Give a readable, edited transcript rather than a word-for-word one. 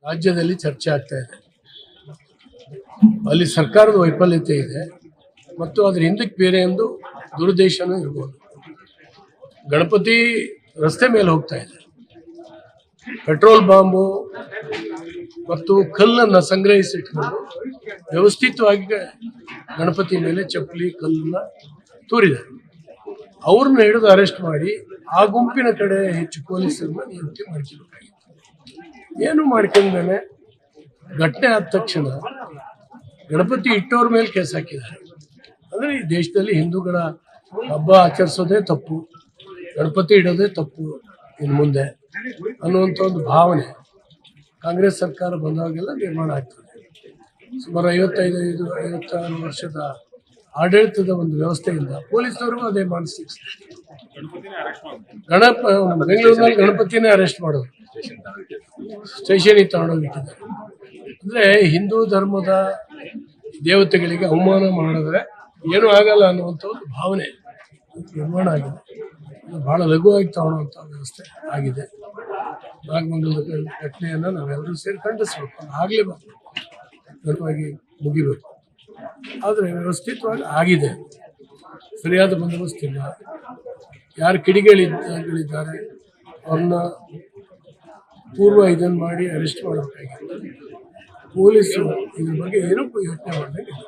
ರಾಜ್ಯದಲ್ಲಿ ಚರ್ಚೆ ಆಗ್ತಾ ಇದೆ. ಅಲ್ಲಿ ಸರ್ಕಾರದ ವೈಫಲ್ಯತೆ ಇದೆ ಮತ್ತು ಅದ್ರ ಹಿಂದಕ್ಕೆ ಬೇರೆ ಒಂದು ದುರುದ್ದೇಶನೂ ಇರ್ಬೋದು. ಗಣಪತಿ ರಸ್ತೆ ಮೇಲೆ ಹೋಗ್ತಾ ಇದೆ, ಪೆಟ್ರೋಲ್ ಬಾಂಬು ಮತ್ತು ಕಲ್ಲನ್ನು ಸಂಗ್ರಹಿಸಿಟ್ಕೊಂಡು ವ್ಯವಸ್ಥಿತವಾಗಿ ಗಣಪತಿ ಮೇಲೆ ಚಪ್ಪಲಿ ಕಲ್ಲನ್ನ ತೂರಿದ್ದಾರೆ. ಅವ್ರನ್ನ ಹಿಡಿದು ಅರೆಸ್ಟ್ ಮಾಡಿ ಆ ಗುಂಪಿನ ಕಡೆ ಹೆಚ್ಚು ಪೊಲೀಸರನ್ನ ನಿಯುಕ್ತಿ ಮಾಡ್ಕೊಬೇಕಾಗಿತ್ತು. ಏನು ಮಾಡ್ಕೊಂಡ್ಮೇಲೆ ಘಟನೆ ಆದ ತಕ್ಷಣ ಗಣಪತಿ ಇಟ್ಟೋರ ಮೇಲೆ ಕೇಸ್ ಹಾಕಿದ್ದಾರೆ. ಅಂದರೆ ಈ ದೇಶದಲ್ಲಿ ಹಿಂದೂಗಳ ಹಬ್ಬ ಆಚರಿಸೋದೇ ತಪ್ಪು, ಗಣಪತಿ ಇಡೋದೇ ತಪ್ಪು ಇನ್ನು ಮುಂದೆ ಅನ್ನುವಂಥ ಒಂದು ಭಾವನೆ ಕಾಂಗ್ರೆಸ್ ಸರ್ಕಾರ ಬಂದಾಗೆಲ್ಲ ನಿರ್ಮಾಣ ಆಗ್ತದೆ. ಸುಮಾರು 55-56 ವರ್ಷದ ಆಡಳಿತದ ಒಂದು ವ್ಯವಸ್ಥೆಯಿಂದ ಪೊಲೀಸರಿಗೂ ಅದೇ ಮಾನಸಿಕ ಬೆಂಗಳೂರಿನಲ್ಲಿ ಗಣಪತಿನೇ ಅರೆಸ್ಟ್ ಮಾಡೋದು, ಸ್ಟೇಷನಿಗೆ ತಗೊಂಡೋಗಿಟ್ಟಿದ್ದಾರೆ. ಅಂದರೆ ಹಿಂದೂ ಧರ್ಮದ ದೇವತೆಗಳಿಗೆ ಅವಮಾನ ಮಾಡಿದ್ರೆ ಏನೂ ಆಗಲ್ಲ ಅನ್ನುವಂಥ ಒಂದು ಭಾವನೆ ನಿರ್ಮಾಣ ಆಗಿದೆ. ಭಾಳ ಲಘುವಾಗಿ ತಗೊಳ್ಳುವಂಥ ವ್ಯವಸ್ಥೆ ಆಗಿದೆ. ನಾಗಮಂಗಲದ ಘಟನೆಯನ್ನು ನಾವೆಲ್ಲರೂ ಸೇರಿ ಖಂಡಿಸ್ಬೇಕು, ಆಗಲೇಬೇಕು, ಘಟವಾಗಿ ಮುಗಿಬೇಕು. ಆದರೆ ವ್ಯವಸ್ಥಿತವಾಗಿ ಆಗಿದೆ, ಸರಿಯಾದ ಬಂದೋಬಸ್ತ್ ಇಲ್ಲ. ಯಾರು ಕಿಡಿಗಳಿದ್ದಾರೆ ಅವ್ರನ್ನ ಪೂರ್ವ ಇದನ್ನು ಮಾಡಿ ಅರೆಸ್ಟ್ ಮಾಡಬೇಕಾಗಿತ್ತು. ಪೊಲೀಸರು ಇದ್ರ ಬಗ್ಗೆ ಏನೂ ಯೋಚನೆ ಮಾಡಬೇಕಿಲ್ಲ.